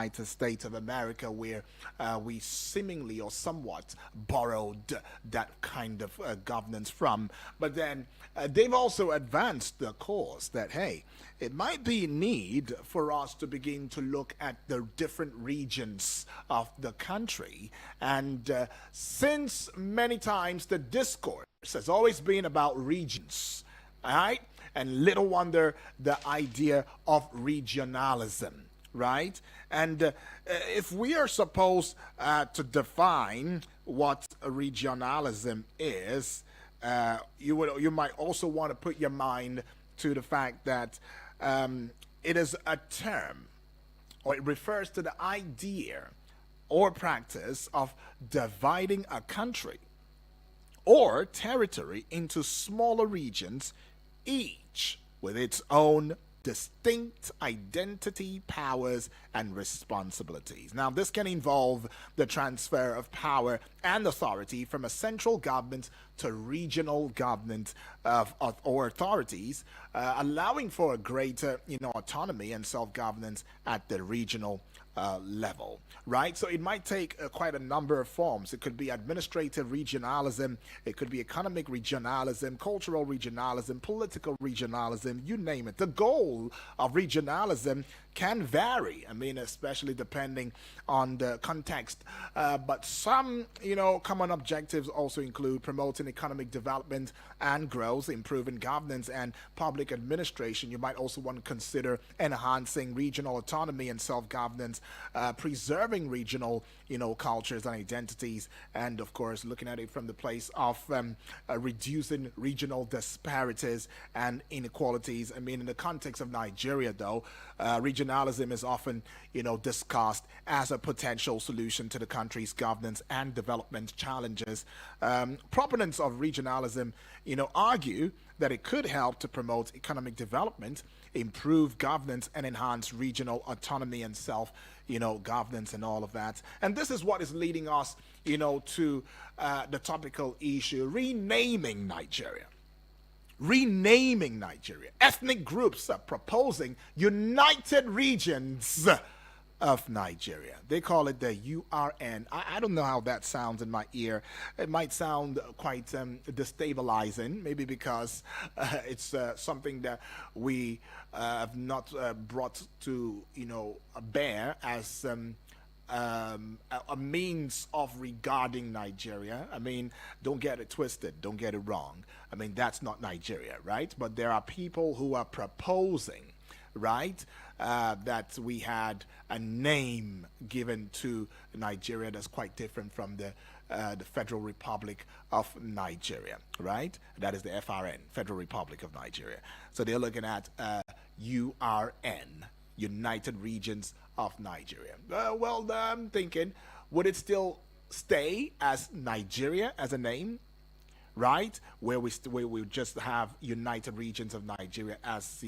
United States of America, where we seemingly or somewhat borrowed that kind of governance from. But then they've also advanced the cause that, hey, it might be need for us to begin to look at the different regions of the country. And since many times the discourse has always been about regions, all right? And little wonder the idea of regionalism, right? And if we are supposed to define what regionalism is, you might also want to put your mind to the fact that it is a term, or it refers to the idea or practice of dividing a country or territory into smaller regions, each with its own distinct identity, powers, and responsibilities. Now, this can involve the transfer of power and authority from a central government to regional government or authorities, allowing for a greater, autonomy and self-governance at the regional level, right? So it might take quite a number of forms. It could be administrative regionalism, it could be economic regionalism, cultural regionalism, political regionalism, you name it. The goal of regionalism can vary. I mean, especially depending on the context. But some, common objectives also include promoting economic development and growth, improving governance and public administration. You might also want to consider enhancing regional autonomy and self-governance, preserving regional, cultures and identities, and of course, looking at it from the place of reducing regional disparities and inequalities. I mean, in the context of Nigeria, though, regionalism is often, discussed as a potential solution to the country's governance and development challenges. Proponents of regionalism, argue that it could help to promote economic development, improve governance, and enhance regional autonomy and self, governance and all of that. And this is what is leading us, to the topical issue, renaming Nigeria. Renaming Nigeria. Ethnic groups are proposing united regions of Nigeria. They call it the URN. I don't know how that sounds in my ear. It might sound quite destabilizing, maybe because it's something that we have not brought to, bear as a means of regarding Nigeria. I mean, don't get it twisted, don't get it wrong. I mean, that's not Nigeria, right? But there are people who are proposing, right, that we had a name given to Nigeria that's quite different from the Federal Republic of Nigeria, right? That is the FRN, Federal Republic of Nigeria. So they're looking at URN, United Regions of Nigeria. I'm thinking, would it still stay as Nigeria as a name, right? Where we just have United Regions of Nigeria as,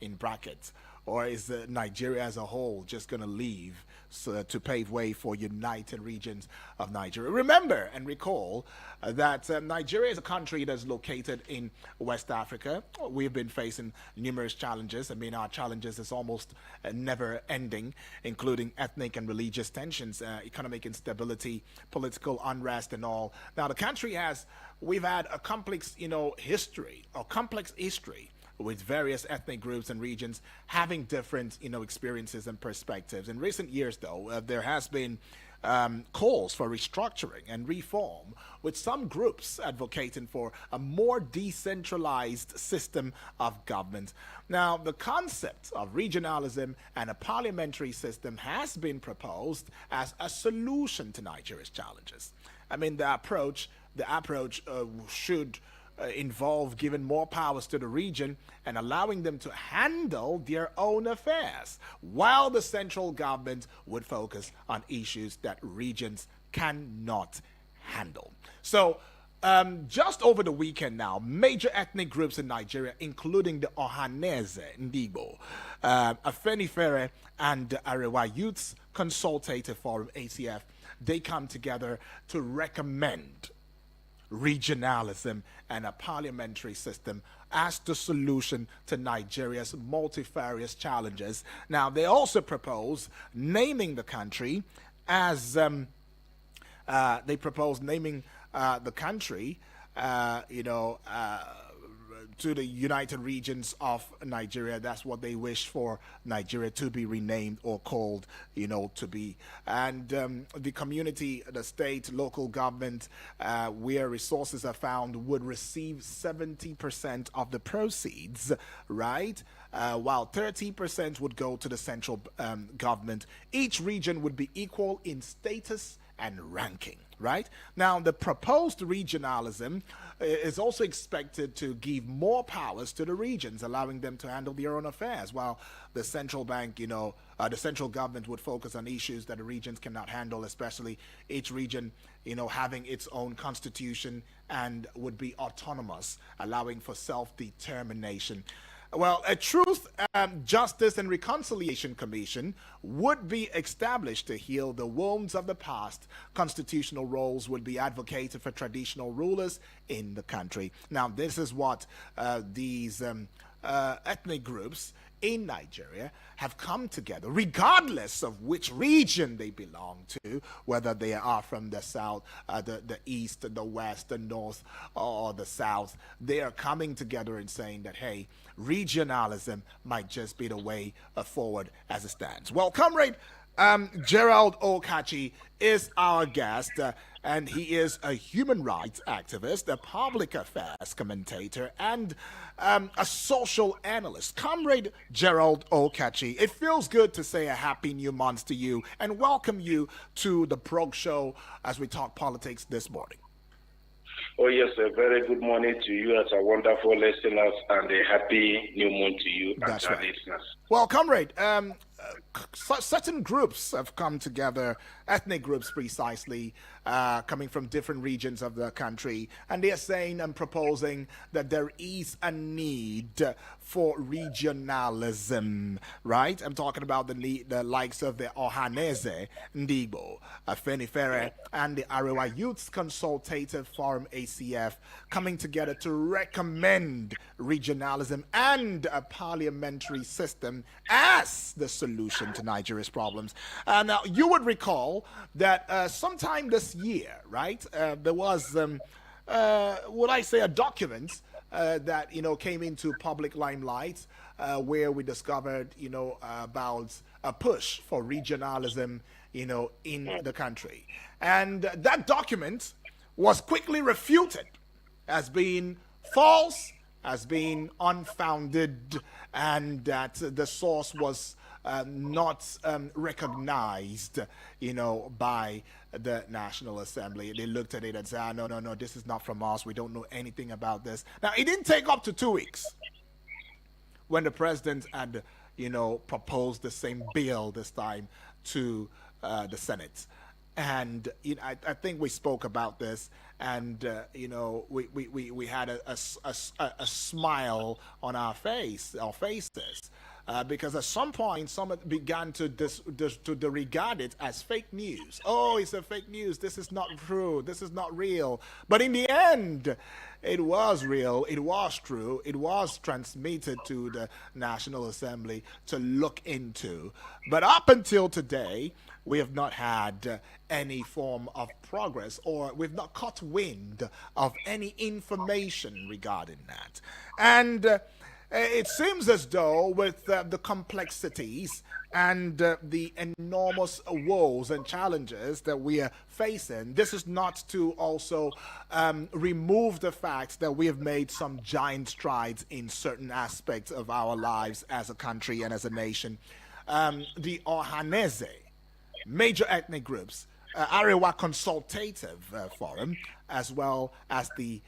in brackets, or is Nigeria as a whole just going to leave to pave way for United Regions of Nigeria? Remember and recall that Nigeria is a country that's located in West Africa. We've been facing numerous challenges. I mean, our challenges is almost never ending, including ethnic and religious tensions, economic instability, political unrest, and all. Now, we've had a complex, complex history with various ethnic groups and regions having different, experiences and perspectives. In recent years, though, there has been calls for restructuring and reform, with some groups advocating for a more decentralized system of government. Now, the concept of regionalism and a parliamentary system has been proposed as a solution to Nigeria's challenges. I mean, the approach should involve giving more powers to the region and allowing them to handle their own affairs, while the central government would focus on issues that regions cannot handle. So, just over the weekend now, major ethnic groups in Nigeria, including the Ohanese Ndigbo, Afenifere, and the Arewa Youths Consultative Forum, ACF, they come together to recommend regionalism and a parliamentary system as the solution to Nigeria's multifarious challenges. Now, they also propose naming the country as they propose naming the country, to the United Regions of Nigeria. That's what they wish for Nigeria to be renamed or called, to be. And the community, the state, local government, where resources are found, would receive 70% of the proceeds, right? While 30% would go to the central government. Each region would be equal in status and ranking, right? Now, the proposed regionalism is also expected to give more powers to the regions, allowing them to handle their own affairs, while the central bank, the central government would focus on issues that the regions cannot handle, especially each region, having its own constitution and would be autonomous, allowing for self-determination. Well, a Truth, Justice, and Reconciliation Commission would be established to heal the wounds of the past. Constitutional roles would be advocated for traditional rulers in the country. Now, this is what these ethnic groups in Nigeria have come together, regardless of which region they belong to, whether they are from the south, the east, the west, the north, or the south. They are coming together and saying that, hey, regionalism might just be the way forward as it stands. Well, Comrade Gerald Okachi is our guest, and he is a human rights activist, a public affairs commentator, and a social analyst. Comrade Gerald Okachi, it feels good to say a happy new month to you and welcome you to the Prog Show as we talk politics this morning. Oh, yes, a very good morning to you as a wonderful listeners, and a happy new month to you as our listeners. Well, Comrade, certain groups have come together, ethnic groups precisely, coming from different regions of the country, and they are saying and proposing that there is a need for regionalism, right? I'm talking about the likes of the Ohanese, Ndigbo, Afenifere, and the Arewa Youth Consultative Forum, ACF, coming together to recommend regionalism and a parliamentary system as the solution to Nigeria's problems. Now, you would recall that sometime this year, right, there was, would I say, a document that, came into public limelight where we discovered, about a push for regionalism, in the country. And that document was quickly refuted as being false, as being unfounded, and that the source was not recognized, by the National Assembly. They looked at it and said, no, this is not from us. We don't know anything about this. Now, it didn't take up to 2 weeks when the president had, proposed the same bill this time to the Senate. And I think we spoke about this, and we had a smile on our faces, because at some point someone began to regard it as fake news. Oh, it's a fake news. This is not true. This is not real. But in the end, it was real. It was true. It was transmitted to the National Assembly to look into. But up until today, we have not had any form of progress, or we've not caught wind of any information regarding that. And it seems as though with the complexities and the enormous woes and challenges that we are facing, this is not to also remove the fact that we have made some giant strides in certain aspects of our lives as a country and as a nation. The Ohanese, major ethnic groups, Arewa Consultative Forum, as well as the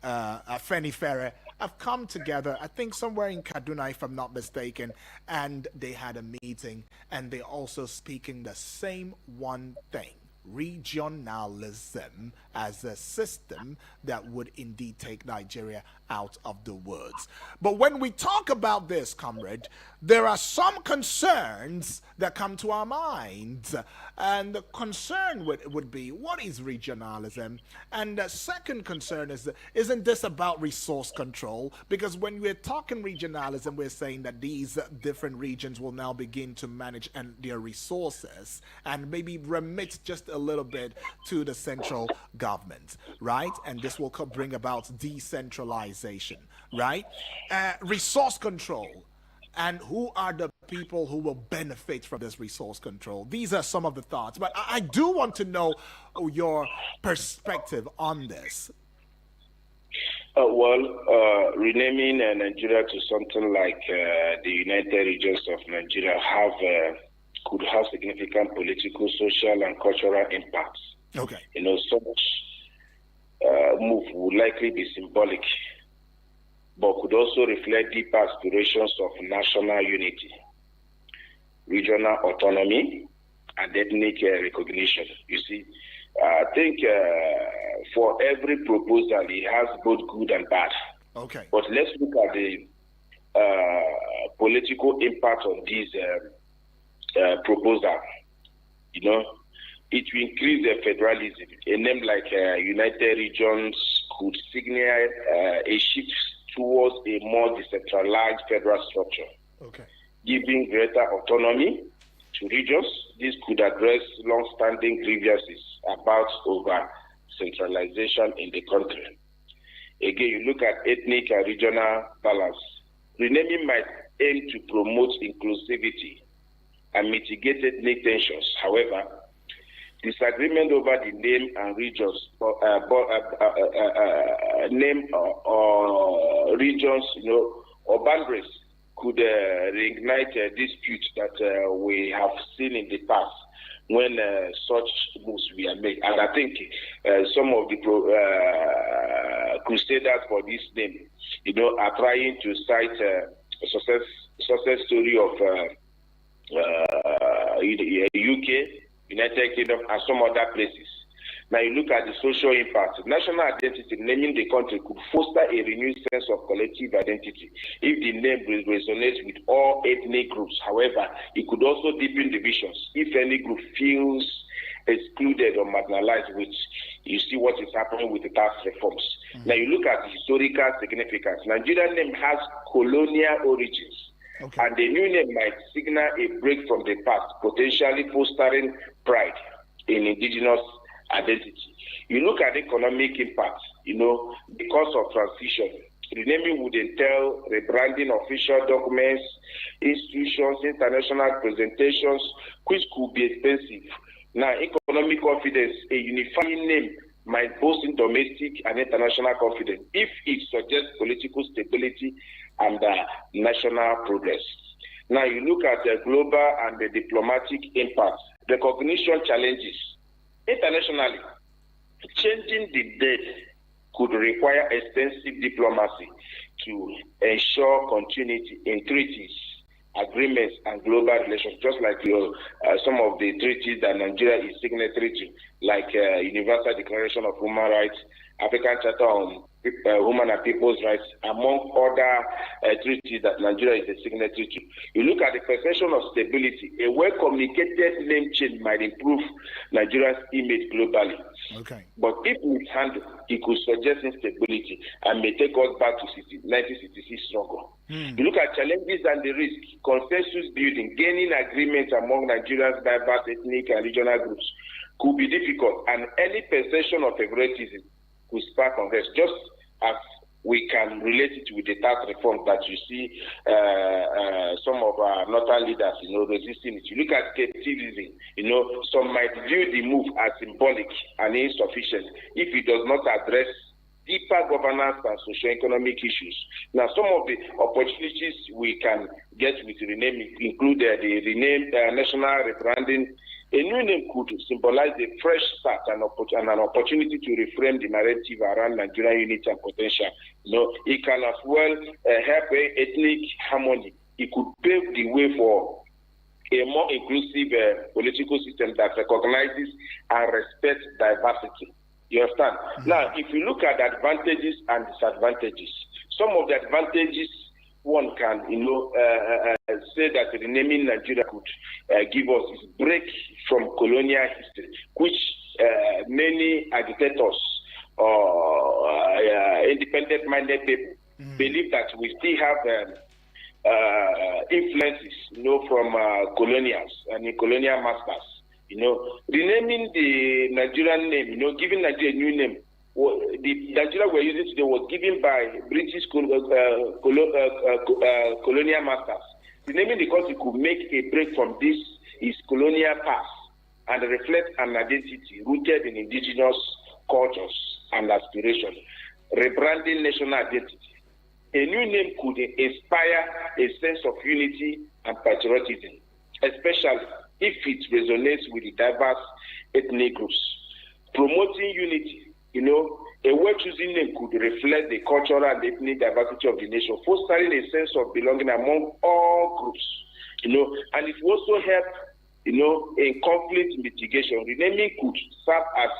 Afenifere, have come together, I think somewhere in Kaduna, if I'm not mistaken, and they had a meeting, and they're also speaking the same one thing, regionalism as a system that would indeed take Nigeria out of the woods. But when we talk about this, comrade, there are some concerns that come to our minds. And the concern would be, what is regionalism? And the second concern is, isn't this about resource control? Because when we're talking regionalism, we're saying that these different regions will now begin to manage their resources and maybe remit just a little bit to the central government, right? And this will bring about decentralization, right? Resource control. And who are the people who will benefit from this resource control? These are some of the thoughts. But I do want to know your perspective on this. Renaming Nigeria to something like the United Regions of Nigeria could have significant political, social, and cultural impacts. Okay. Such move would likely be symbolic, but could also reflect deep aspirations of national unity, regional autonomy, and ethnic recognition. You see, I think for every proposal, it has both good and bad. Okay. But let's look at the political impact of this proposal. It will increase the federalism. A name like United Regions could signal a shift towards a more decentralized federal structure, okay, giving greater autonomy to regions. This could address long-standing grievances about over-centralization in the country. Again, you look at ethnic and regional balance. Renaming might aim to promote inclusivity and mitigate ethnic tensions. However, disagreement over the name and regions, regions, or boundaries could reignite disputes that we have seen in the past when such moves were made. And I think some of the crusaders for this name, are trying to cite a success story of UK, United Kingdom, and some other places. Now you look at the social impact. National identity, naming the country, could foster a renewed sense of collective identity if the name resonates with all ethnic groups. However, it could also deepen divisions if any group feels excluded or marginalized, which you see what is happening with the tax reforms. Mm-hmm. Now you look at the historical significance. Nigerian name has colonial origins. Okay. And the new name might signal a break from the past, potentially fostering pride in indigenous identity. You look at economic impact, because of transition. Renaming would entail rebranding official documents, institutions, international presentations, which could be expensive. Now, economic confidence, a unifying name might boost in domestic and international confidence if it suggests political stability and national progress. Now, you look at the global and the diplomatic impact, recognition challenges. Internationally, changing the date could require extensive diplomacy to ensure continuity in treaties, agreements, and global relations, just like some of the treaties that Nigeria is signatory to, like Universal Declaration of Human Rights, African Charter on Human and People's Rights, among other treaties that Nigeria is a signatory to. You look at the perception of stability. A well-communicated name change might improve Nigeria's image globally. Okay. But if mishandled, it could suggest instability and may take us back to 1966 struggle. You look at challenges and the risk, consensus building, gaining agreement among Nigeria's diverse ethnic and regional groups could be difficult, and any perception of favoritism could spark unrest, just as we can relate it with the tax reform that you see some of our northern leaders, resisting it. You look at capitalism, some might view the move as symbolic and insufficient if it does not address deeper governance and socio-economic issues. Now, some of the opportunities we can get with renaming include the renamed national rebranding. A new name could symbolize a fresh start and an opportunity to reframe the narrative around Nigerian unity and potential. It can as well help ethnic harmony. It could pave the way for a more inclusive political system that recognizes and respects diversity. You understand? Now, if you look at the advantages and disadvantages, some of the advantages one can, say that renaming Nigeria could give us is break from colonial history, which many agitators or independent-minded people believe that we still have influences, from colonials and colonial masters. Renaming the Nigerian name, giving Nigeria a new name. The Nigeria we're using today was given by British colonial masters. Renaming the country could make a break from this is colonial past and reflect an identity rooted in indigenous cultures and aspirations, rebranding national identity. A new name could inspire a sense of unity and patriotism, especially if it resonates with the diverse ethnic groups. Promoting unity, a well-chosen name could reflect the cultural and ethnic diversity of the nation, fostering a sense of belonging among all groups, and it will also help, in conflict mitigation. Renaming could serve as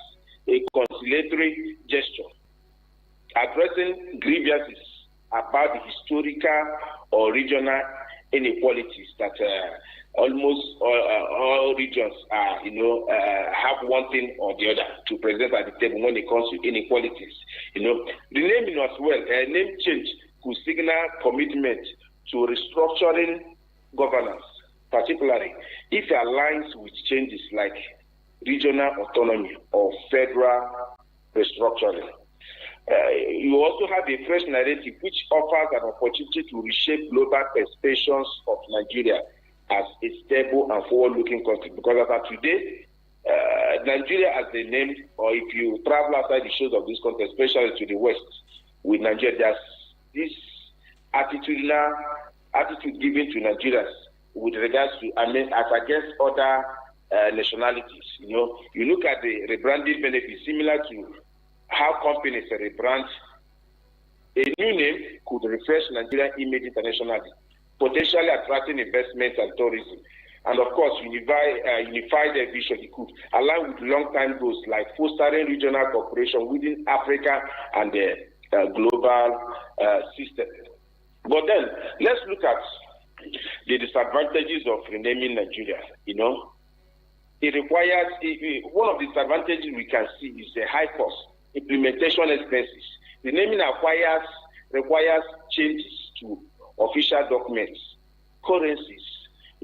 a conciliatory gesture, addressing grievances about the historical or regional inequalities that almost all regions are, have one thing or the other to present at the table when it comes to inequalities. Renaming as well, name change could signal commitment to restructuring governance, particularly if it aligns with changes like regional autonomy or federal restructuring. You also have a fresh narrative which offers an opportunity to reshape global perceptions of Nigeria as a stable and forward-looking country. Because as of today, Nigeria as a name, or if you travel outside the shores of this country, especially to the west, with Nigeria, there's this attitude given to Nigerians with regards to, as against other nationalities. You look at the rebranding benefits, similar to how companies rebrand. A new name could refresh Nigerian image internationally, potentially attracting investments and tourism. And of course, unify their vision. It could align with long-term goals like fostering regional cooperation within Africa and the global system. But then, let's look at the disadvantages of renaming Nigeria. It requires, one of the disadvantages we can see is a high cost, implementation expenses. Renaming requires changes to official documents, currencies,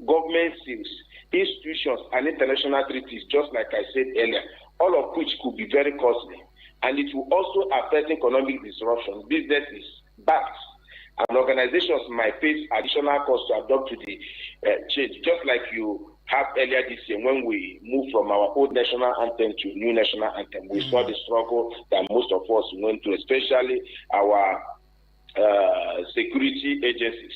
government seals, institutions, and international treaties, just like I said earlier, all of which could be very costly. And it will also affect economic disruption. Businesses, banks, and organizations might face additional costs to adopt to the change, just like you have earlier this year when we moved from our old national anthem to new national anthem. We saw the struggle that most of us went through, especially our security agencies.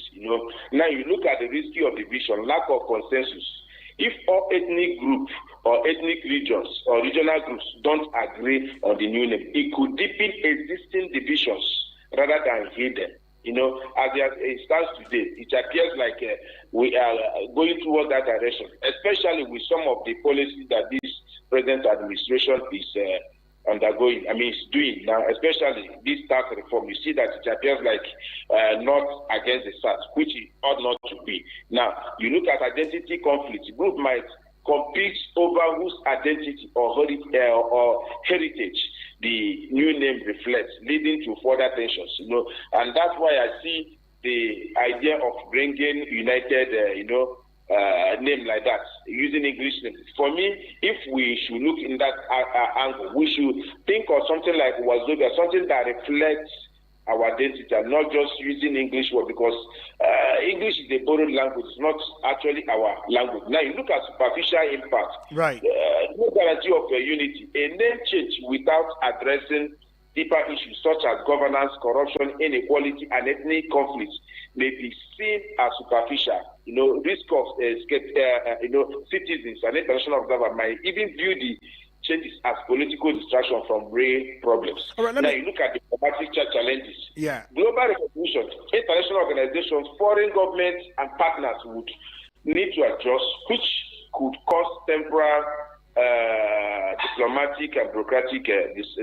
Now you look at the history of division, lack of consensus. If all ethnic groups or ethnic regions or regional groups don't agree on the new name, it could deepen existing divisions rather than heal them. As it stands today, it appears like we are going towards that direction, especially with some of the policies that this present administration is undergoing. It's doing now, especially this tax reform. You see that it appears like not against the SARS, which it ought not to be. Now, you look at identity conflict. Group might compete over whose identity or heritage the new name reflects, leading to further tensions. And that's why I see the idea of bringing united, name like that, using English name. For me, if we should look in that angle, we should think of something like Wazobia, something that reflects our identity, and not just using English word, because English is a borrowed language. It's not actually our language. Now, you look at superficial impact. Right. No guarantee of unity. A name change without addressing deeper issues such as governance, corruption, inequality, and ethnic conflicts may be seen as superficial. Risk of citizens and international observers might even view the changes as political distraction from real problems. Right, now you look at diplomatic challenges. Yeah. Global recognition, international organizations, foreign governments, and partners would need to adjust, which could cause temporal diplomatic and bureaucratic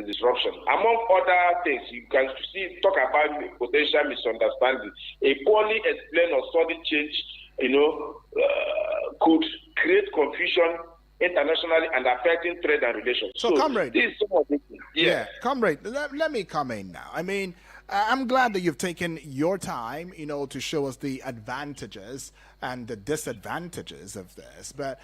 disruption. Among other things, you can talk about potential misunderstanding. A poorly explained or sudden change, could create confusion internationally and affecting trade and relations. So comrade, this is some of the things. Yeah, comrade, let me come in now. I mean, I'm glad that you've taken your time, to show us the advantages and the disadvantages of this. But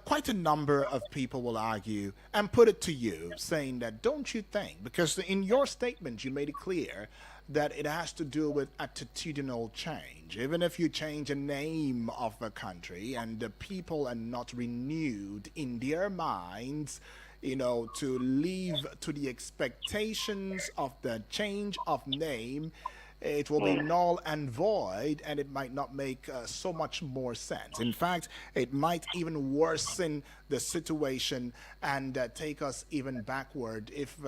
quite a number of people will argue and put it to you, saying that, don't you think, because in your statement you made it clear that it has to do with attitudinal change. Even if you change a name of a country and the people are not renewed in their minds, to live to the expectations of the change of name, it will be null and void, and it might not make so much more sense. In fact, it might even worsen the situation and take us even backward if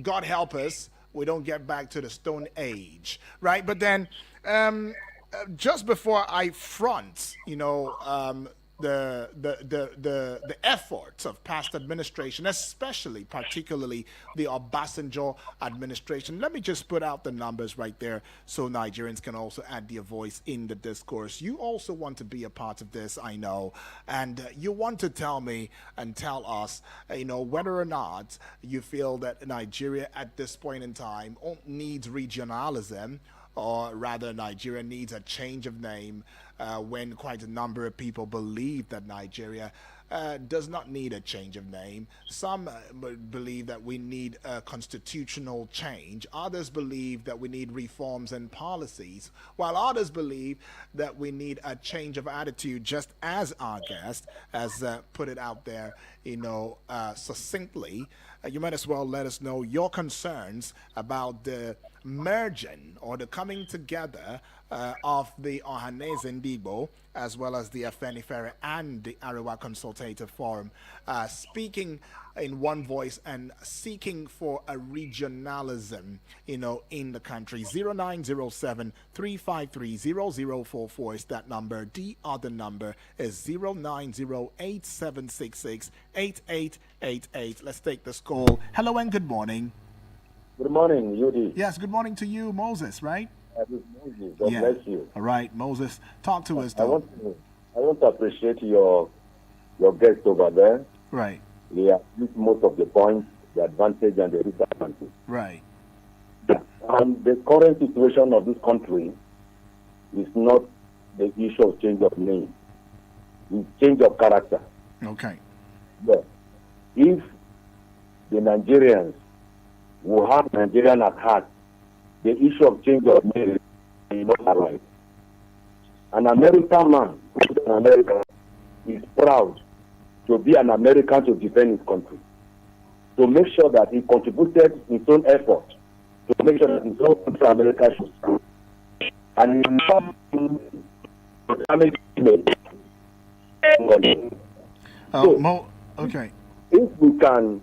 God help us, we don't get back to the Stone Age, right? But then, just before I front, the efforts of past administration, particularly the Obasanjo administration. Let me just put out the numbers right there so Nigerians can also add their voice in the discourse. You also want to be a part of this, I know, and you want to tell me and tell us, whether or not you feel that Nigeria at this point in time needs regionalism, or rather Nigeria needs a change of name, when quite a number of people believe that Nigeria does not need a change of name. Some believe that we need a constitutional change. Others believe that we need reforms and policies, while others believe that we need a change of attitude, just as our guest has put it out there, succinctly. You might as well let us know your concerns about the merging or the coming together of the Ohanese Ndigbo, as well as the Afenifere and the Arewa Consultative Forum, speaking in one voice and seeking for a regionalism, in the country. 0907-353-0044 is that number. The other number is 090-8766-8888. Let's take this call. Hello and good morning. Good morning, Yudi. Yes, good morning to you, Moses, right? Moses. God bless you. All right, Moses, talk to us. I want to appreciate your guest over there. Right. He has used most of the points, the advantage and the disadvantage. Right. And the current situation of this country is not the issue of change of name. It's change of character. Okay. But if the Nigerians will have Nigerian at heart, the issue of change of name is not arise. An American man in America is proud to be an American to defend his country, to make sure that he contributed his own effort to make sure that his own country, America, should stand. And he not okay. If we can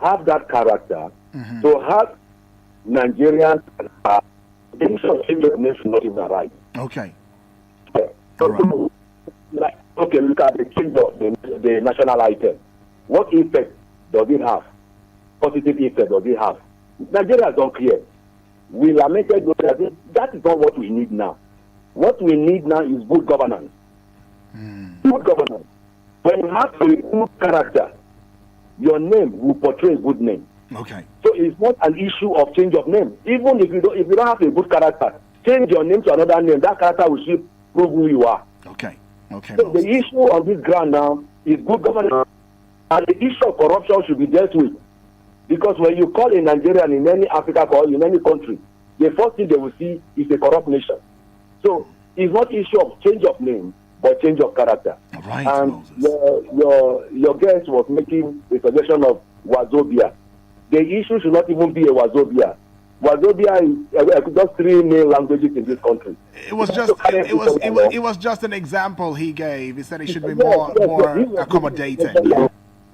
have that character, to have Nigerians, the issue of change of name should not even arise. Okay. So, okay, look at the change of the national item. What effect does it have? Positive effect does it have? Nigeria don't care. We lamented that is not what we need now. What we need now is good governance. Good governance. When you have a good character, your name will portray a good name. Okay. So it's not an issue of change of name. Even if you don't have a good character, change your name to another name. That character will still prove who you are. Okay. Okay. So the issue on this ground now is good governance, and the issue of corruption should be dealt with. Because when you call a Nigerian in any Africa or in any country, the first thing they will see is a corrupt nation. So it's not issue of change of name, but change of character. Right, and your guest was making a suggestion of Wazobia. The issue should not even be a Wazobia. Wazobia is just three main languages in this country. It was just an example he gave. He said it should be more accommodated.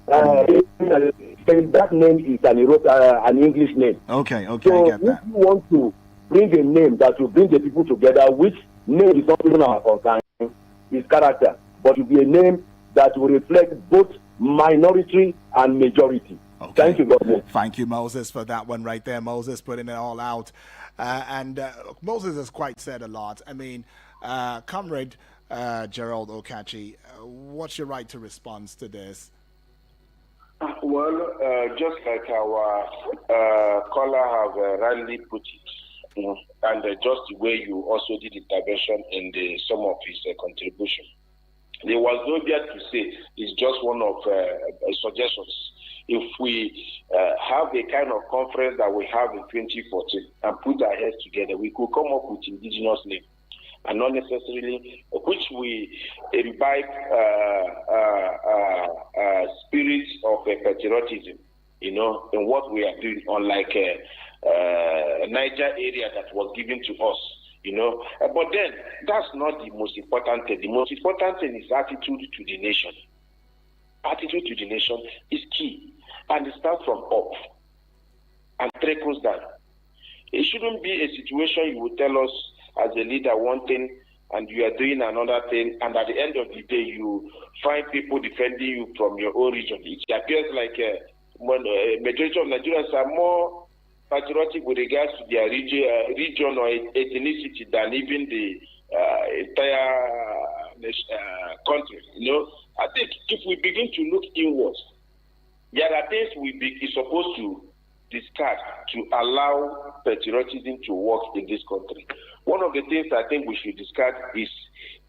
That name is an English name. Okay, so I get that. If you want to bring a name that will bring the people together, which Name is not even our concern, it's character. But it will be a name that will reflect both minority and majority. Okay. Thank you, God. Thank you, Moses, for that one right there. Moses putting it all out. And Moses has quite said a lot. I mean, Comrade Gerald Okachi, what's your right to respond to this? Well, just like our caller have rightly put it, and just the way you also did intervention in some of his contribution, there was no yet to say it's just one of suggestions. If we have the kind of conference that we have in 2014 and put our heads together, we could come up with indigenous name, and not necessarily which we imbibe spirits of patriotism, in what we are doing, unlike Niger area that was given to us, But then that's not the most important thing. The most important thing is attitude to the nation. Attitude to the nation is key, and it starts from up and trickles down. It shouldn't be a situation you will tell us as a leader one thing and you are doing another thing, and at the end of the day you find people defending you from your own region. It appears like majority of Nigerians are more patriotic with regards to their region or ethnicity than even the entire country. I think if we begin to look inwards, there are things we are supposed to discard to allow patriotism to work in this country. One of the things I think we should discard is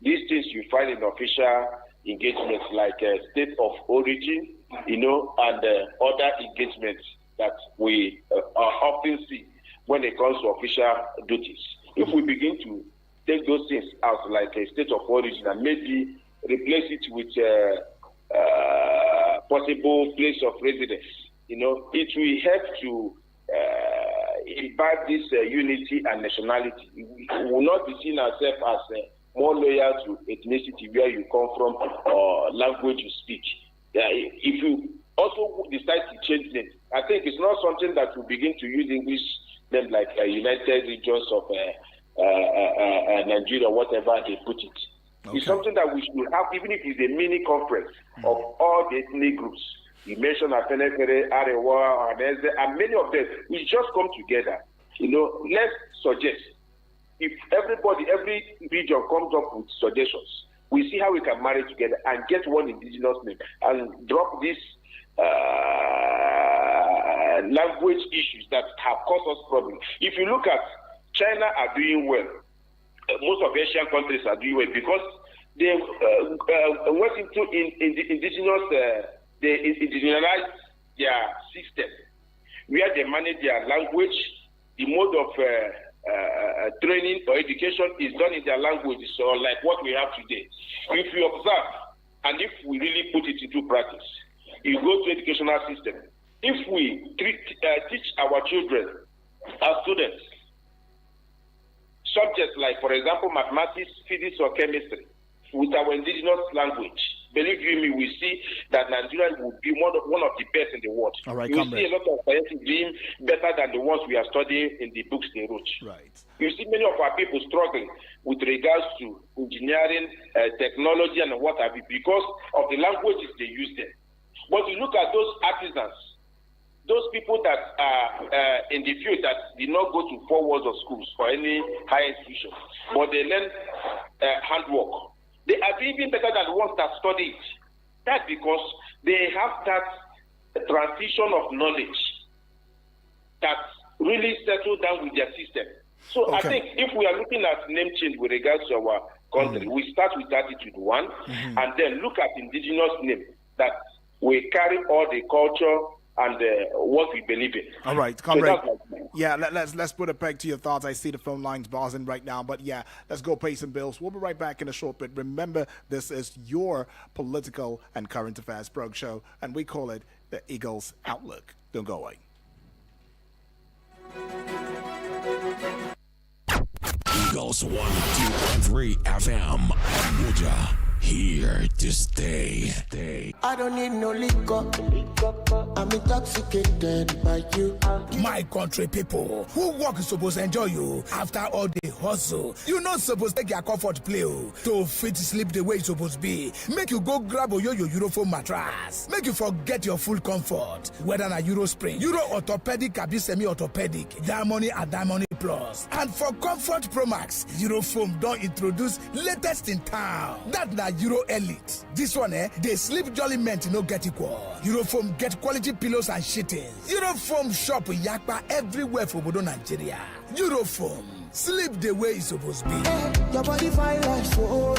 these things you find in official engagements like state of origin, and other engagements that we often see when it comes to official duties. If we begin to take those things out like a state of origin and maybe replace it with possible place of residence, it will help to imbibe this unity and nationality. We will not be seen ourselves as more loyal to ethnicity where you come from or language you speak. If you also decide to change them, I think it's not something that will begin to use English names like United Regions of Nigeria, whatever they put it. Okay. It's something that we should have, even if it's a mini conference of all the ethnic groups. You mentioned Afenefere, Arewa, Aneze, and many of them. We just come together. Let's suggest. If every region comes up with suggestions, we see how we can marry together and get one indigenous name and drop these language issues that have caused us problems. If you look at China are doing well. Most of Asian countries are doing well because they went into indigenous. They indigenized their system, where they manage their language. The mode of training or education is done in their language, so like what we have today. If you observe, and if we really put it into practice, you go to educational system. If we teach our children, our students, subjects like, for example, mathematics, physics, or chemistry, with our indigenous language, believe you me, we see that Nigeria will be one of the best in the world. All right, you see a lot of scientists being better than the ones we are studying in the books they wrote. Right. You see many of our people struggling with regards to engineering, technology, and what have you, because of the languages they use there. But you look at those artisans, those people that are in the field that did not go to 4 walls of schools for any higher institution, but they learn handwork. They are even better than the ones that studied. That's because they have that transition of knowledge that really settled down with their system. So okay. I think if we are looking at name change with regards to our country, we start with attitude one, and then look at indigenous name that we carry all the culture and what we believe in. All right, comrade. Yeah, let's put a peg to your thoughts. I see the phone lines buzzing right now, but yeah, let's go pay some bills. We'll be right back in a short bit. Remember, this is your political and current affairs program show, and we call it the Eagles Outlook. Don't go away. Eagles 102.3 FM, Abuja. Here to stay. I don't need no liquor. I'm intoxicated by you. My country people, who work is supposed to enjoy you after all the hustle. You not supposed to take your comfort play to fit sleep the way it's supposed to be. Make you go grab your Eurofoam mattress. Make you forget your full comfort. Whether na Euro Spring, Euro Orthopedic, or semi-orthopedic, Diamond and Diamond Plus. And for Comfort Pro Max, Eurofoam don't introduce latest in town. That na Euro Elite. This one, they sleep jolly meant no get equal. Eurofoam get quality pillows and sheetings. Eurofoam shop yakpa everywhere for Bodo Nigeria. Eurofoam, sleep the way it's supposed to be. Your body fine like so.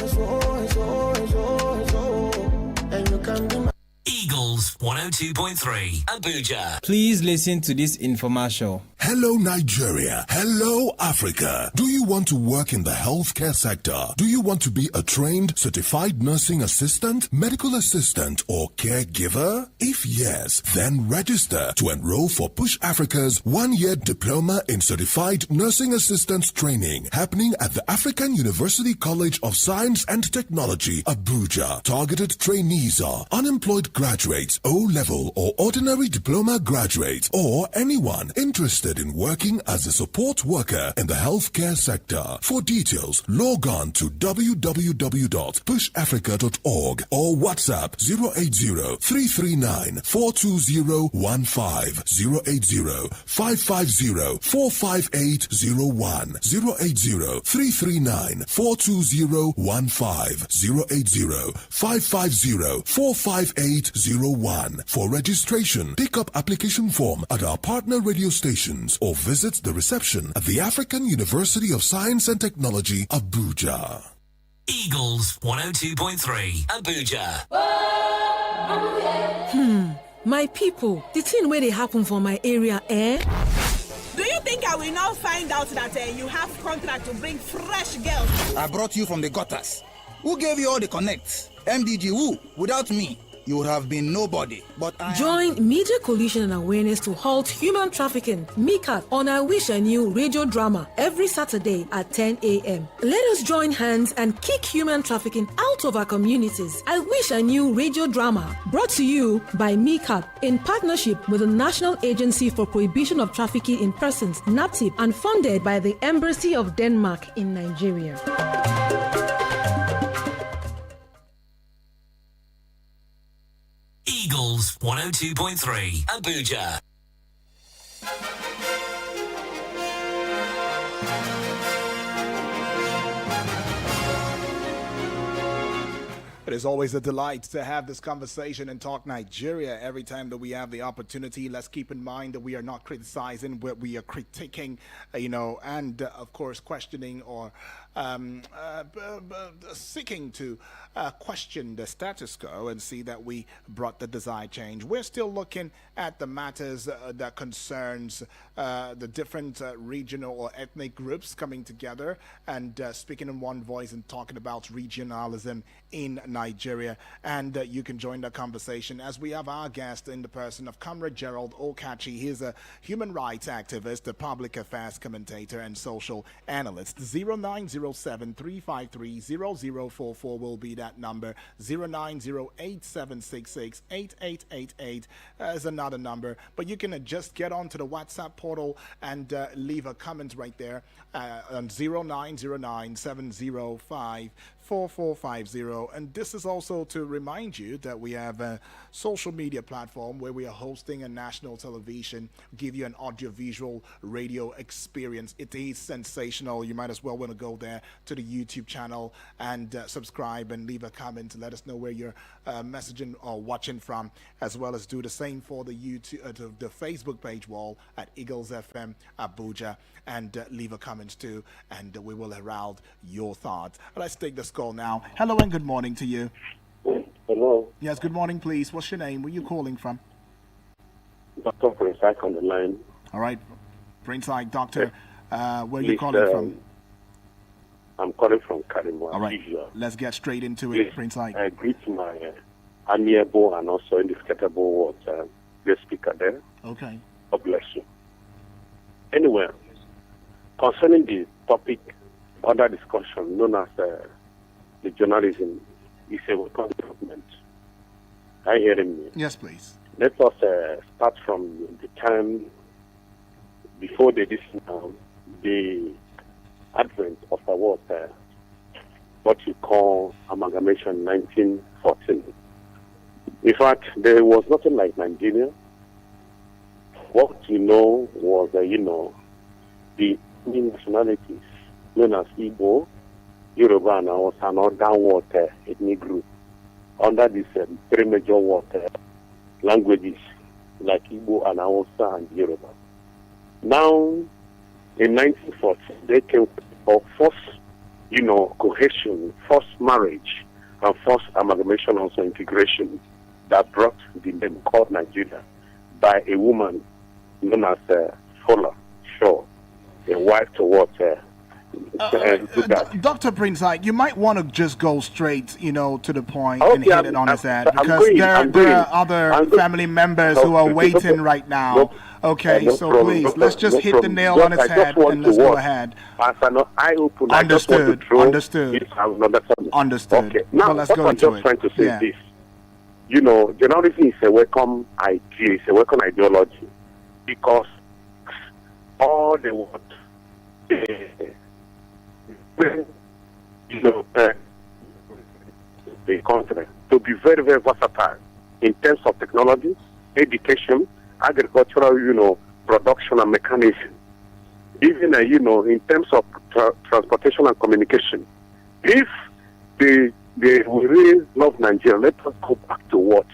And you can be my Eagles 102.3 Abuja. Please listen to this infomercial. Hello, Nigeria. Hello, Africa. Do you want to work in the healthcare sector? Do you want to be a trained, certified nursing assistant, medical assistant, or caregiver? If yes, then register to enroll for Push Africa's one-year diploma in certified nursing assistant training happening at the African University College of Science and Technology, Abuja. Targeted trainees are unemployed graduates, O-level or ordinary diploma graduates, or anyone interested in working as a support worker in the healthcare sector. For details, log on to www.pushafrica.org or WhatsApp 080-339-42015, 080-550-45801, 080-339-42015, 080-550-45801. For registration, pick up application form at our partner radio stations or visit the reception at the African University of Science and Technology, Abuja. Eagles 102.3 Abuja. My people, the thing where they happen for my area, Do you think I will not find out that you have contract to bring fresh girls? I brought you from the gutters. Who gave you all the connects? MDG, who? Without me, you would have been nobody. But Join Media Coalition and Awareness to Halt Human Trafficking, MICAT, on I Wish I Knew radio drama every Saturday at 10 a.m. Let us join hands and kick human trafficking out of our communities. I Wish I Knew radio drama, brought to you by MICAT in partnership with the National Agency for Prohibition of Trafficking in Persons, NAPTIP, and funded by the Embassy of Denmark in Nigeria. Eagles 102.3 Abuja. It is always a delight to have this conversation and talk Nigeria every time that we have the opportunity. Let's keep in mind that we are not criticizing, but we are critiquing, and of course questioning or seeking to question the status quo and see that we brought the desired change. We're still looking at the matters that concerns the different regional or ethnic groups coming together and speaking in one voice and talking about regionalism in Nigeria. And you can join the conversation as we have our guest in the person of Comrade Gerald Okachi. He's a human rights activist, a public affairs commentator, and social analyst. 0907-353-0044 will be that number. 0908-766-8888 is another number. But you can just get onto the WhatsApp portal and leave a comment right there on 0909-705-4450. And this is also to remind you that we have a social media platform where we are hosting a national television, give you an audiovisual radio experience. It is sensational. You might as well want to go there to the YouTube channel and subscribe and leave a comment to let us know where you're messaging or watching from, as well as do the same for the YouTube, the Facebook page wall at Eagles FM Abuja, and leave a comment too, and we will herald your thoughts. Let's take this call now. Hello and good morning to you. Hello. Yes, good morning, please. What's your name? Where are you calling from? Dr. Prince Ike on the line. All right, Prince Ike, Doctor. Where are you calling from? I'm calling from Karimo. All right, let's get straight into it, Prince Ike. I greet my amiable and also indefatigable guest speaker there. Okay. God bless you. Anyway, concerning the topic under discussion known as the journalism is a welcome development. Are you hearing me? Yes, please. Let us start from the time before the advent of what you call amalgamation 1914. In fact, there was nothing like Nigeria. What you know was, the nationalities known as Igbo, Yoruba, and Hausa, and all downward ethnic group under these three major languages like Igbo and Hausa and Yoruba. Now, in 1940, they came for forced, cohesion, forced marriage, and forced amalgamation, also integration, that brought the name called Nigeria by a woman known as Fola Shaw, a wife to what? Dr. Prince, you might want to just go straight, to the point and hit it on his head, because there are other family members who are waiting right now. Okay, so please, let's just hit the nail on his head and let's go ahead. Understood. Okay, now let's what go I'm into just it. trying to say is this. Journalism is a welcome idea, it's a welcome ideology, because all they want the country to be very, very versatile in terms of technology, education, agricultural, production and mechanism, even, in terms of transportation and communication. If they really love Nigeria, let us go back to what?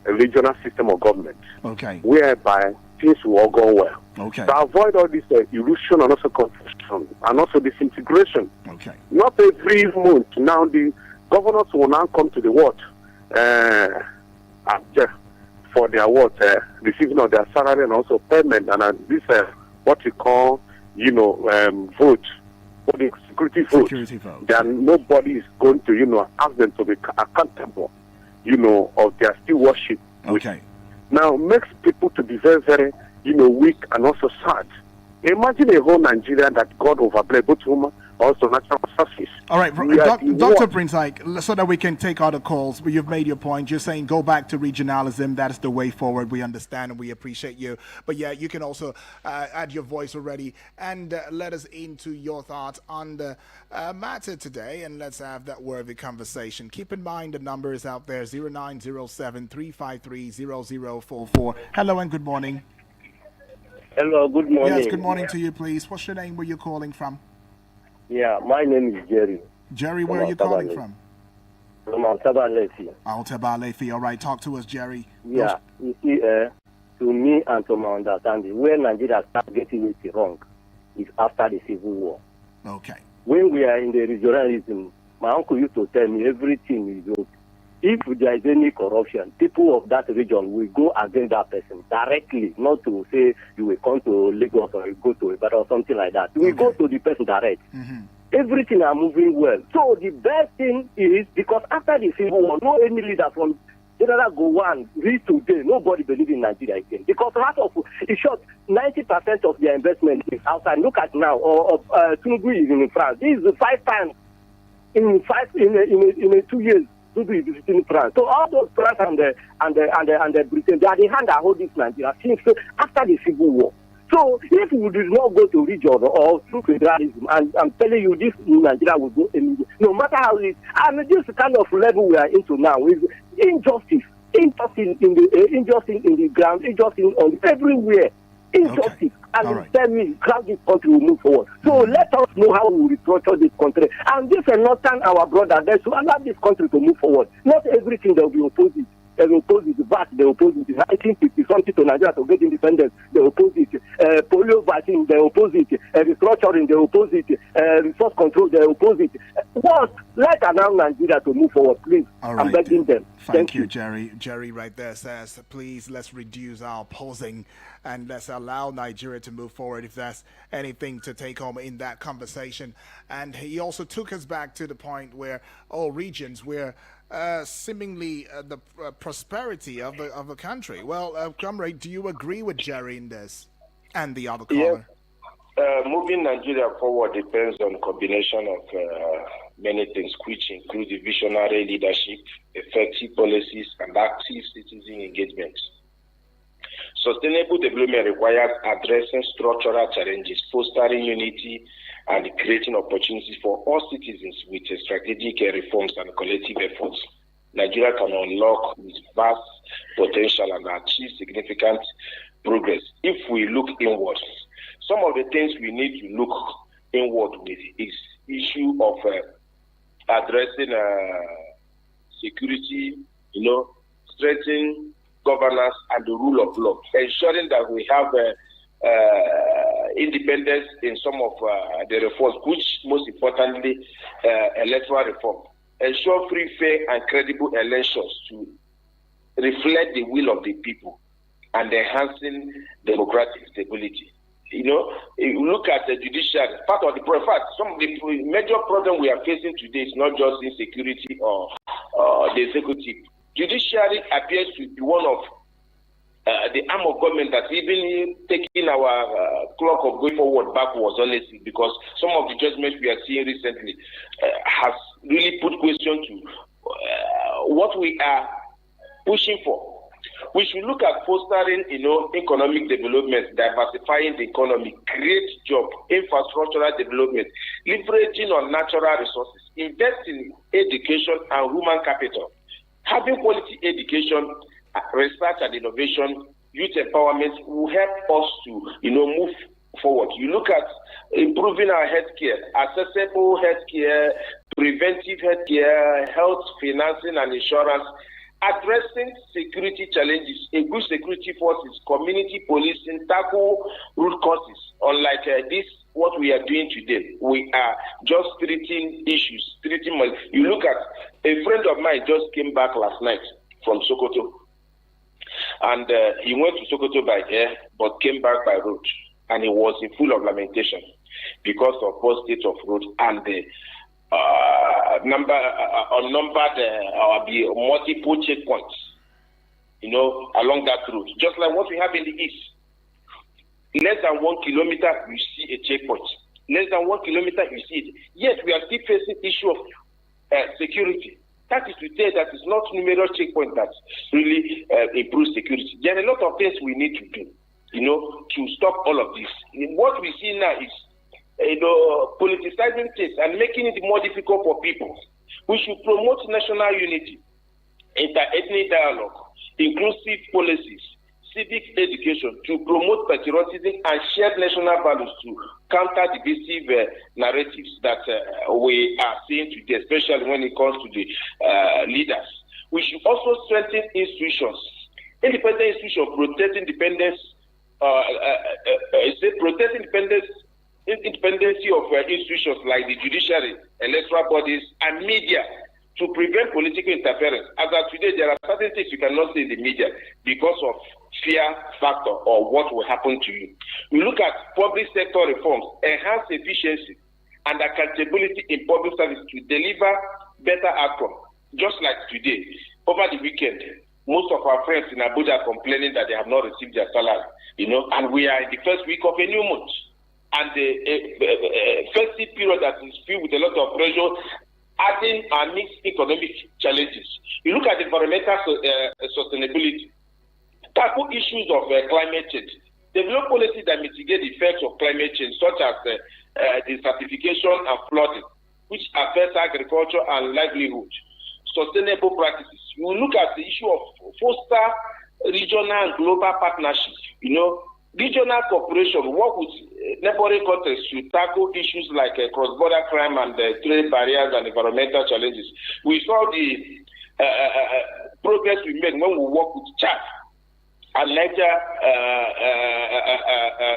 A regional system of government. Okay. Whereby things will all go well. Okay. To avoid all this illusion and also confusion and also disintegration. Okay. Not every month now the governors will now come to the what? For their what? Receiving of their salary and also payment and this what we call vote. For the security vote. Then nobody is going to ask them to be accountable of their still worship. Okay. Now makes people to be very, very weak and also sad. Imagine a whole Nigeria that God overblessed both human also natural resources. All right, Dr. Prince, so that we can take other calls, but you've made your point. You're saying go back to regionalism. That is the way forward. We understand and we appreciate you. But yeah, you can also add your voice already and let us into your thoughts on the matter today, and let's have that worthy conversation. Keep in mind the number is out there, 0907-353-0044. Hello and good morning. Hello, good morning. Yes, good morning to you, please. What's your name? Where you calling from? Yeah, my name is Jerry. Jerry, where are you calling from? From Altaba Lefi. Altaba Lefi. All right, talk to us, Jerry. Yeah, you see, to me and to my understanding, where Nigeria starts getting it wrong is after the Civil War. Okay. When we are in the regionalism, my uncle used to tell me everything is okay. If there is any corruption, people of that region will go against that person directly, not to say you will come to Lagos or you go to Ibadan or something like that. We go to the person direct. Mm-hmm. Everything are moving well. So the best thing is, because after the Civil War, no any leader from General Gowon reach today, nobody believes in Nigeria again. Because in short, 90% of their investment is outside. Look at now, Tinubu is in France. This is 5 times in 2 years. Tinubu is visiting France. So all those France and the Britain, they are the hand that hold this Nigeria since after the Civil War. So if we do not go to region or through federalism, and I'm telling you, this Nigeria will go immediately. No matter how it is, and this kind of level we are into now is injustice in the ground, injustice on everywhere, injustice. Okay. And tell me how this country will move forward. So let us know how we restructure this country. And this is not our brother. They should allow this country to move forward. Not everything that will be opposed. They oppose it, VAT, they oppose it. 1950 something to Nigeria to get independence, they oppose it. Polio vaccine, they oppose it. Restructuring, they oppose it. Resource control, they oppose it. What? Let's allow Nigeria to move forward, please. All right. I'm begging them. Thank you, Jerry. Jerry right there says, please, let's reduce our opposing and let's allow Nigeria to move forward if there's anything to take home in that conversation. And he also took us back to the point where all regions where seemingly the prosperity of the country. Well, comrade, do you agree with Jerry in this and the other caller? moving Nigeria forward depends on combination of many things, which include visionary leadership, effective policies, and active citizen engagement. Sustainable development requires addressing structural challenges, fostering unity, and creating opportunities for all citizens with strategic reforms and collective efforts. Nigeria can unlock its vast potential and achieve significant progress if we look inward. Some of the things we need to look inward with is issue of addressing security, strengthening governance and the rule of law, ensuring that we have independence in some of the reforms, which most importantly, electoral reform. Ensure free, fair, and credible elections to reflect the will of the people and enhancing democratic stability. If you look at the judiciary, part of the problem, some of the major problem we are facing today is not just insecurity or the executive. Judiciary appears to be one of the arm of government that's even taking our clock of going forward backwards, honestly, because some of the judgments we are seeing recently has really put question to what we are pushing for. We should look at fostering, economic development, diversifying the economy, create job, infrastructural development, leveraging on natural resources, invest in education and human capital, having quality education, research and innovation, youth empowerment will help us to, move forward. You look at improving our healthcare, accessible healthcare, preventive healthcare, health financing and insurance, addressing security challenges, a good security forces, community policing, tackle root causes. Unlike this, what we are doing today, we are just treating issues, You look at a friend of mine just came back last night from Sokoto, and he went to Sokoto by air, but came back by road, and he was in full of lamentation because of poor state of road and the the multiple checkpoints, along that route, just like what we have in the east. Less than 1 kilometer, you see a checkpoint. Less than 1 kilometer, you see it. Yet we are still facing issue of security. That is to say that it's not numerous checkpoints that really improve security. There are a lot of things we need to do, to stop all of this. What we see now is politicizing things and making it more difficult for people. We should promote national unity, inter-ethnic dialogue, inclusive policies, civic education to promote patriotism and shared national values to counter divisive narratives that we are seeing today, especially when it comes to the leaders. We should also strengthen institutions, independent institutions, protecting independence, independency of institutions like the judiciary, electoral bodies, and media to prevent political interference. As of today, there are certain things you cannot say in the media because of fear factor or what will happen to you. We look at public sector reforms, enhance efficiency and accountability in public service to deliver better outcome. Just like today, over the weekend, most of our friends in Abuja are complaining that they have not received their salary, and we are in the first week of a new month. And the festive period that is filled with a lot of pressure, adding and mixed economic challenges. You look at environmental sustainability, tackle issues of climate change, develop policies that mitigate the effects of climate change, such as desertification and flooding, which affects agriculture and livelihood, sustainable practices. You look at the issue of foster regional and global partnerships, regional cooperation, work with neighboring countries to tackle issues like cross-border crime and trade barriers and environmental challenges. We saw the progress we made when we worked with Chad and Niger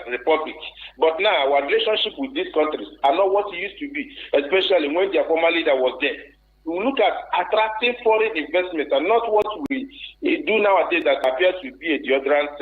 Republic. But now our relationship with these countries are not what it used to be, especially when their former leader was there. We look at attracting foreign investment and not what we do nowadays that appears to be a deodorant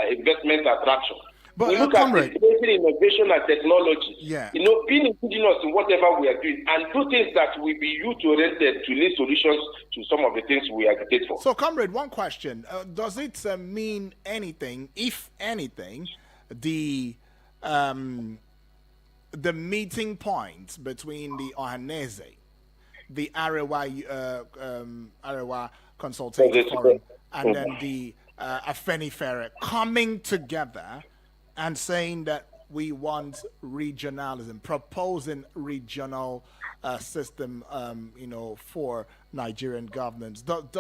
investment attraction. But we look at innovation and technology. Yeah. Being indigenous in whatever we are doing and do things that will be youth-oriented to lead solutions to some of the things we agitate for. So, comrade, one question: does it mean anything, if anything, the the meeting point between the Ohanese, the Arewa Consultative Forum, and then the Afenifere coming together and saying that we want regionalism, proposing regional system, for Nigerian governance. What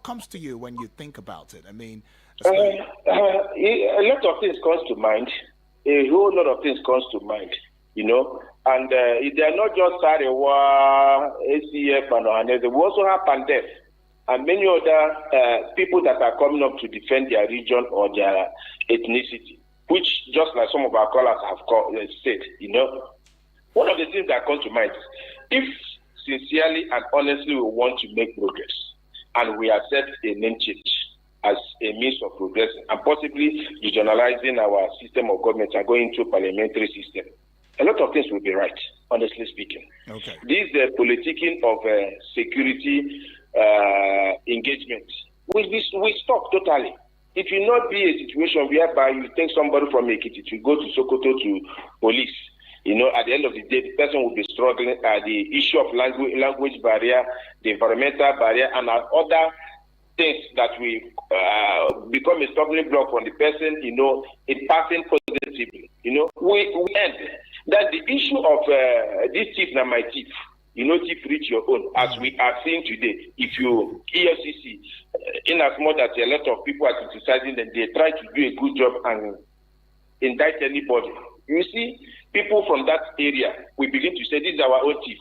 comes to you when you think about it? I mean, a lot of things comes to mind. A whole lot of things comes to mind, and they are not just Arewa, ACF, and Ohanese. We also have Pandef and many other people that are coming up to defend their region or their ethnicity, which, just like some of our callers have said, one of the things that comes to mind is if sincerely and honestly we want to make progress and we accept a name change as a means of progressing and possibly regionalizing our system of government and going into a parliamentary system, a lot of things will be right, honestly speaking. Okay. This politicking of security engagement will stop totally. It will not be a situation whereby you take somebody from Ekiti to go to Sokoto to police. At the end of the day, the person will be struggling at the issue of language barrier, the environmental barrier, and other things that will become a stumbling block for the person, in passing positively. We end. That the issue of this thief na my thief. Thief reach your own, as we are seeing today. If you EFCC, in as much as a lot of people are criticizing them, they try to do a good job and indict anybody. You see, people from that area, we begin to say, this is our own thief.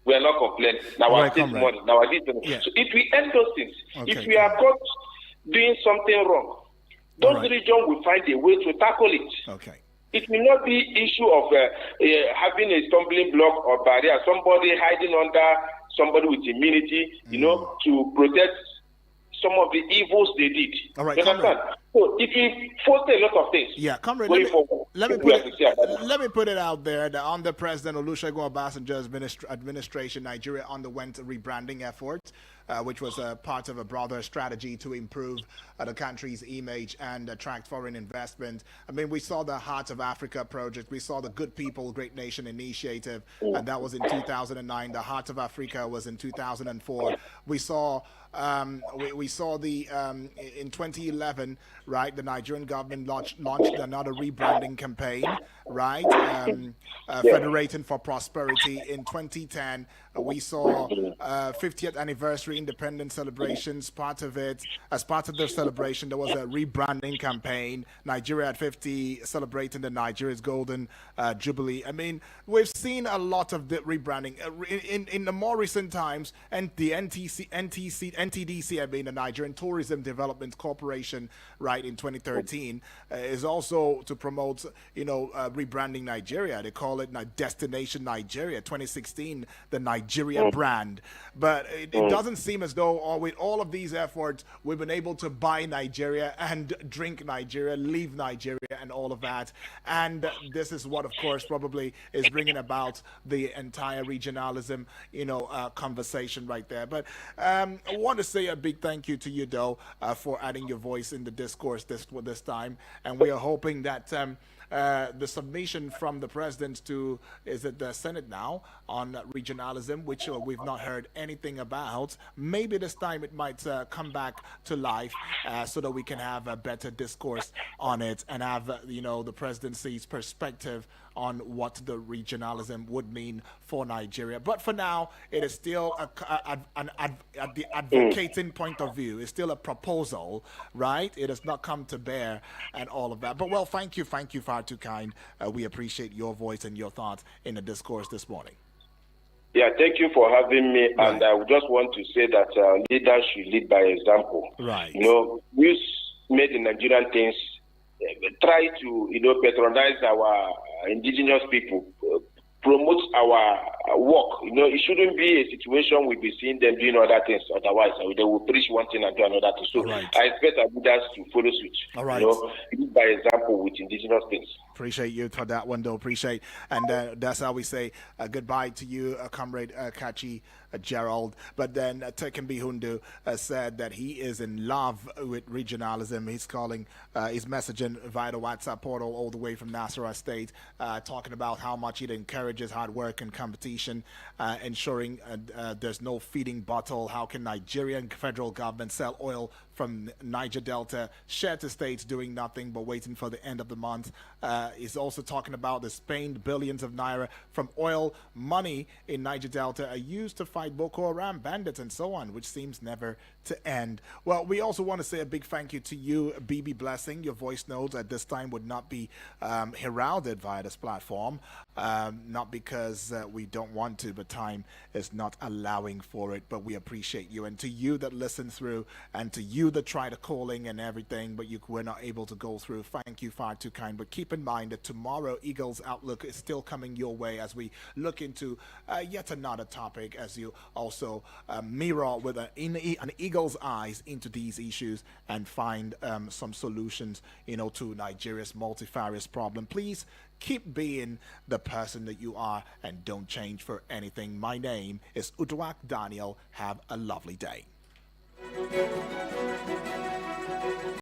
We are not complaining. Now our state money. Now our this. Yeah. So if we end those things, if we are caught doing something wrong, those regions will find a way to tackle it. Okay. It will not be issue of having a stumbling block or barrier, somebody hiding under somebody with immunity, to protect some of the evils they did. All right, so if we foster a lot of things, comrade, let me put it out there that under President Olusegun Obasanjo's administration, Nigeria underwent a rebranding effort, which was a part of a broader strategy to improve the country's image and attract foreign investment. I mean, we saw the Heart of Africa project, we saw the Good People, Great Nation initiative, and that was in 2009. The Heart of Africa was in 2004. We saw we saw the in 2011, right? The Nigerian government launched another rebranding campaign, right? Federating for Prosperity. In 2010, we saw 50th anniversary independence celebrations. As part of the celebration, there was a rebranding campaign. Nigeria at 50, celebrating the Nigeria's Golden Jubilee. I mean, we've seen a lot of the rebranding in the more recent times, and the NTDC, I mean, the Nigerian Tourism Development Corporation, right, in 2013, is also to promote, rebranding Nigeria. They call it Destination Nigeria. 2016, the Nigeria brand. But it doesn't seem as though, with all of these efforts, we've been able to buy Nigeria and drink Nigeria, leave Nigeria, and all of that. And this is what, of course, probably is bringing about the entire regionalism, conversation right there. But I want to say a big thank you to you, though, for adding your voice in the discourse this time. And we are hoping that the submission from the president to, is it the Senate now, on regionalism, which we've not heard anything about. Maybe this time it might come back to life so that we can have a better discourse on it and have, the presidency's perspective on what the regionalism would mean for Nigeria. But for now, it is still the advocating point of view. It's still a proposal, right? It has not come to bear and all of that. But well, thank you far too kind. We appreciate your voice and your thoughts in the discourse this morning. Yeah, thank you for having me. Right. And I would just want to say that leaders should lead by example. Right. We made the Nigerian things, try to, patronize our indigenous people, promote our work. It shouldn't be a situation we'll be seeing them doing other things. Otherwise, they will preach one thing and do another thing. So I expect our leaders to follow suit. All right. Lead by example with indigenous things. Appreciate you for that one, though. Appreciate, and that's how we say goodbye to you, comrade Kachi Gerald. But then Tekenbi Hundu said that he is in love with regionalism. He's calling, he's messaging via the WhatsApp portal all the way from Nasarawa State, talking about how much it encourages hard work and competition, ensuring there's no feeding bottle. How can Nigerian federal government sell oil from Niger Delta, share to states doing nothing but waiting for the end of the month? He's also talking about the spent billions of naira from oil money in Niger Delta are used to fight Boko Haram bandits and so on, which seems never to end. Well, we also want to say a big thank you to you, BB Blessing. Your voice notes at this time would not be heralded via this platform, not because we don't want to, but time is not allowing for it. But we appreciate you, and to you that listen through, and to you that try to calling and everything, but you were not able to go through. Thank you, far too kind. But keep in mind that tomorrow Eagles Outlook is still coming your way as we look into yet another topic, as you also mirror with an eagle's eyes into these issues and find some solutions, to Nigeria's multifarious problem. Please keep being the person that you are and don't change for anything. My name is Uduak Daniel. Have a lovely day.